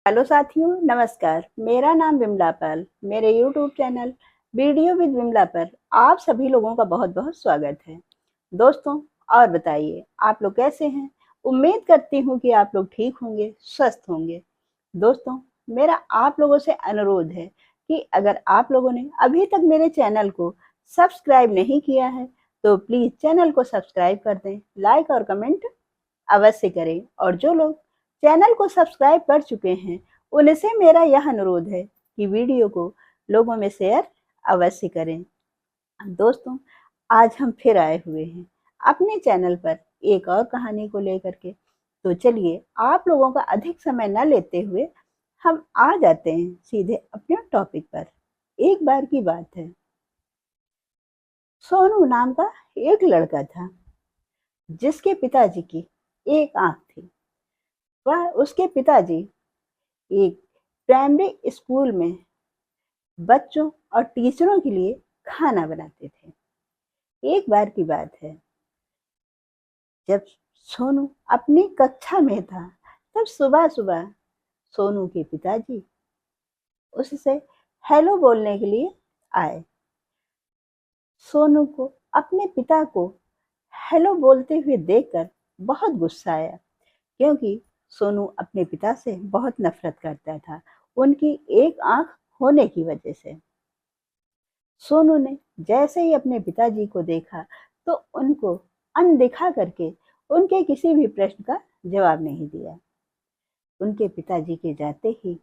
Hello साथियों, नमस्कार। मेरा नाम विमला पाल। मेरे YouTube channel video with Vimla पर आप सभी लोगों का बहुत बहुत स्वागत है। दोस्तों, और बताइए आप लोग कैसे हैं। उम्मीद करती हूँ कि आप लोग ठीक होंगे, स्वस्थ होंगे। दोस्तों, मेरा आप लोगों से अनुरोध है कि अगर आप लोगों ने अभी तक मेरे चैनल को सब्सक्राइब नहीं किया है तो प्लीज चैनल को सब्सक्राइब कर दें, लाइक और कमेंट अवश्य करें। और जो लोग चैनल को सब्सक्राइब कर चुके हैं उनसे मेरा यह अनुरोध है कि वीडियो को लोगों में शेयर अवश्य करें। दोस्तों, आज हम फिर आए हुए हैं अपने चैनल पर एक और कहानी को लेकर के। तो चलिए, आप लोगों का अधिक समय न लेते हुए हम आ जाते हैं सीधे अपने टॉपिक पर। एक बार की बात है, सोनू नाम का एक लड़का था जिसके पिताजी की एक आंख थी। वह उसके पिताजी एक प्राइमरी स्कूल में बच्चों और टीचरों के लिए खाना बनाते थे। एक बार की बात है, जब सोनू अपनी कक्षा में था तब सुबह सुबह सोनू के पिताजी उससे हेलो बोलने के लिए आए। सोनू को अपने पिता को हेलो बोलते हुए देखकर बहुत गुस्सा आया, क्योंकि सोनू अपने पिता से बहुत नफरत करता था, उनकी एक आंख होने की वजह से। सोनू ने जैसे ही अपने पिताजी को देखा तो उनको अनदेखा करके उनके किसी भी प्रश्न का जवाब नहीं दिया। उनके पिताजी के जाते ही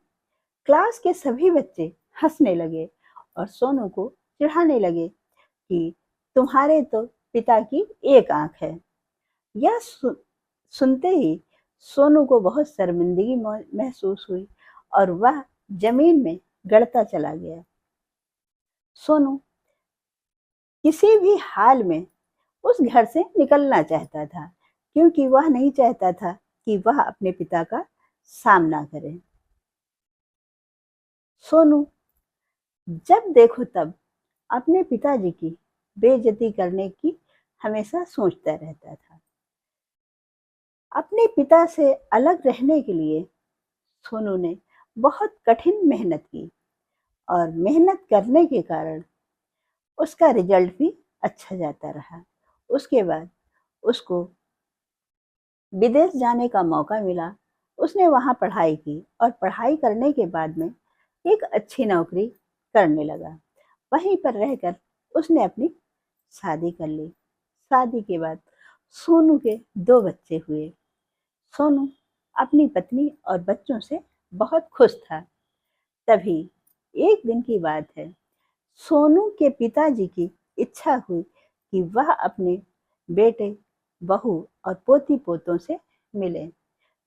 क्लास के सभी बच्चे हंसने लगे और सोनू को चिढ़ाने लगे कि तुम्हारे तो पिता की एक आंख है। यह सुनते ही सोनू को बहुत शर्मिंदगी महसूस हुई और वह जमीन में गड़ता चला गया। सोनू किसी भी हाल में उस घर से निकलना चाहता था, क्योंकि वह नहीं चाहता था कि वह अपने पिता का सामना करे। सोनू जब देखो तब अपने पिताजी की बेइज्जती करने की हमेशा सोचता रहता था। अपने पिता से अलग रहने के लिए सोनू ने बहुत कठिन मेहनत की और मेहनत करने के कारण उसका रिजल्ट भी अच्छा जाता रहा। उसके बाद उसको विदेश जाने का मौका मिला। उसने वहाँ पढ़ाई की और पढ़ाई करने के बाद में एक अच्छी नौकरी करने लगा। वहीं पर रहकर उसने अपनी शादी कर ली। शादी के बाद सोनू के 2 बच्चे हुए। सोनू अपनी पत्नी और बच्चों से बहुत खुश था। तभी एक दिन की बात है, सोनू के पिताजी की इच्छा हुई कि वह अपने बेटे, बहू और पोती पोतों से मिले।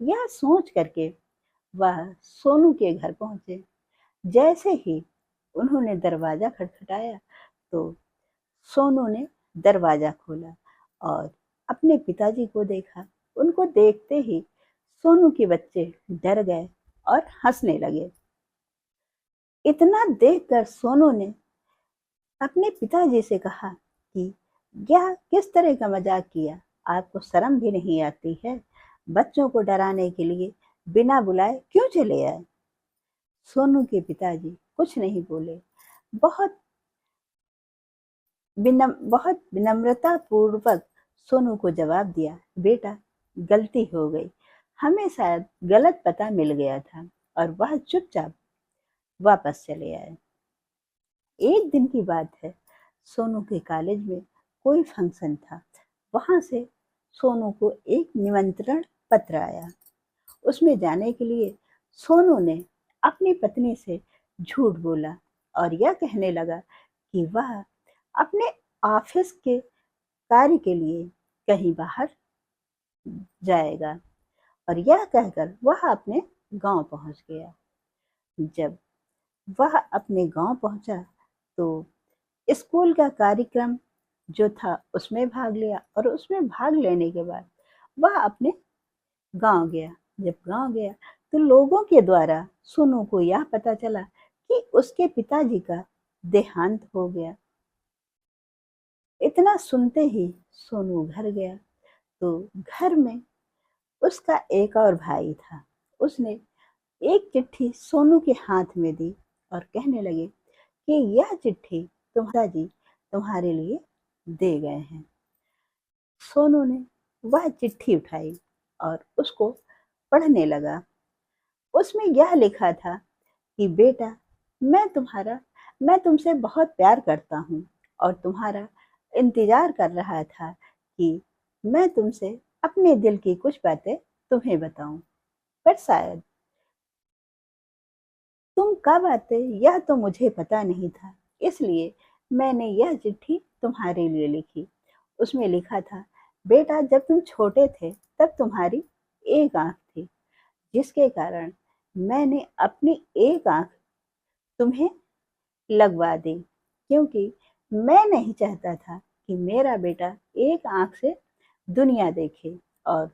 यह सोच करके वह सोनू के घर पहुंचे। जैसे ही उन्होंने दरवाजा खटखटाया तो सोनू ने दरवाजा खोला और अपने पिताजी को देखा। उनको देखते ही सोनू के बच्चे डर गए और हंसने लगे। इतना देखकर सोनू ने अपने पिताजी से कहा कि यह किस तरह का मजाक किया, आपको शर्म भी नहीं आती है। बच्चों को डराने के लिए बिना बुलाए क्यों चले आए। सोनू के पिताजी कुछ नहीं बोले। बहुत बहुत विनम्रता पूर्वक सोनू को जवाब दिया, बेटा गलती हो गई, हमें शायद गलत पता मिल गया था। और वह चुपचाप वापस चले आए। एक दिन की बात है, सोनू के कॉलेज में कोई फंक्शन था। वहां से सोनू को एक निमंत्रण पत्र आया। उसमें जाने के लिए सोनू ने अपनी पत्नी से झूठ बोला और यह कहने लगा कि वह अपने ऑफिस के कार्य के लिए कहीं बाहर जाएगा। और यह कहकर वह अपने गांव पहुंच गया। जब वह अपने गांव पहुंचा तो स्कूल का कार्यक्रम जो था उसमें भाग लिया और उसमें भाग लेने के बाद वह अपने गांव गया। जब गांव गया तो लोगों के द्वारा सोनू को यह पता चला कि उसके पिताजी का देहांत हो गया। इतना सुनते ही सोनू घर गया तो घर में उसका एक और भाई था। उसने एक चिट्ठी सोनू के हाथ में दी और कहने लगे कि यह चिट्ठी तुम्हारा जी तुम्हारे लिए दे गए हैं। सोनू ने वह चिट्ठी उठाई और उसको पढ़ने लगा। उसमें यह लिखा था कि बेटा, मैं तुमसे बहुत प्यार करता हूँ और तुम्हारा इंतजार कर रहा था कि मैं तुमसे अपने दिल की कुछ बातें तुम्हें बताऊं, पर शायद तुम कब आते यह तो मुझे पता नहीं था, इसलिए मैंने यह चिट्ठी तुम्हारे लिए लिखी। उसमें लिखा था, बेटा जब तुम छोटे थे तब तुम्हारी एक आंख थी, जिसके कारण मैंने अपनी एक आंख तुम्हें लगवा दी, क्योंकि मैं नहीं चाहता था कि मेरा बेटा एक आंख से दुनिया देखे और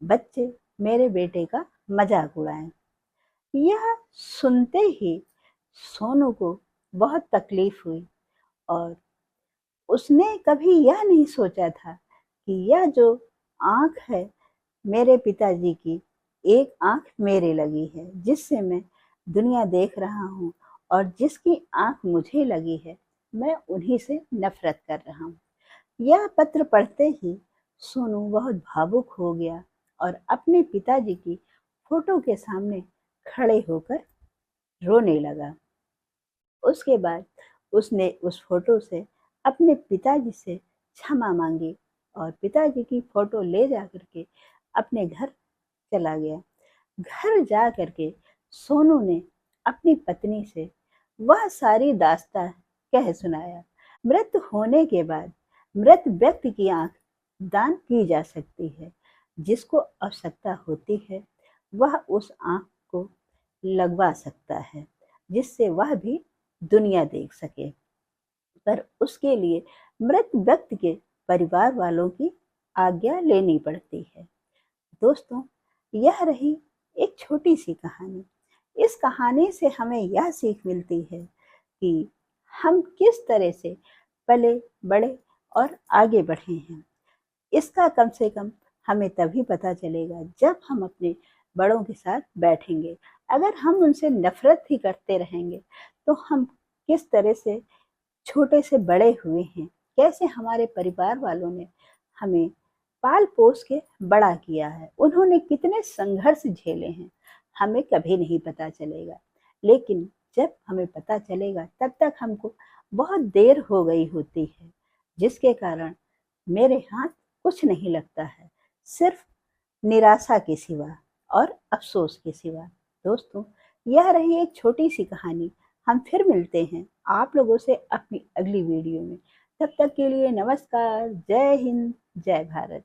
बच्चे मेरे बेटे का मजाक उड़ाएं। यह सुनते ही सोनू को बहुत तकलीफ हुई और उसने कभी यह नहीं सोचा था कि यह जो आंख है मेरे पिताजी की, एक आंख मेरे लगी है जिससे मैं दुनिया देख रहा हूँ, और जिसकी आंख मुझे लगी है मैं उन्हीं से नफरत कर रहा हूँ। यह पत्र पढ़ते ही सोनू बहुत भावुक हो गया और अपने पिताजी की फोटो के सामने खड़े होकर रोने लगा। उसके बाद उसने उस फोटो से अपने पिताजी से क्षमा मांगी और पिताजी की फोटो ले जा करके अपने घर चला गया। घर जा करके सोनू ने अपनी पत्नी से वह सारी दास्तां कह सुनाया। मृत होने के बाद मृत व्यक्ति की आंख दान की जा सकती है। जिसको आवश्यकता होती है वह उस आंख को लगवा सकता है, जिससे वह भी दुनिया देख सके, पर उसके लिए मृत व्यक्ति के परिवार वालों की आज्ञा लेनी पड़ती है। दोस्तों, यह रही एक छोटी सी कहानी। इस कहानी से हमें यह सीख मिलती है कि हम किस तरह से पले बड़े और आगे बढ़े हैं। इसका कम से कम हमें तभी पता चलेगा जब हम अपने बड़ों के साथ बैठेंगे। अगर हम उनसे नफरत ही करते रहेंगे तो हम किस तरह से छोटे से बड़े हुए हैं, कैसे हमारे परिवार वालों ने हमें पाल पोस के बड़ा किया है, उन्होंने कितने संघर्ष झेले हैं, हमें कभी नहीं पता चलेगा। लेकिन जब हमें पता चलेगा तब तक हमको बहुत देर हो गई होती है, जिसके कारण मेरे हाथ कुछ नहीं लगता है, सिर्फ निराशा के सिवा और अफसोस के सिवा। दोस्तों, यह रही एक छोटी सी कहानी। हम फिर मिलते हैं आप लोगों से अपनी अगली वीडियो में। तब तक के लिए नमस्कार, जय हिंद, जय भारत।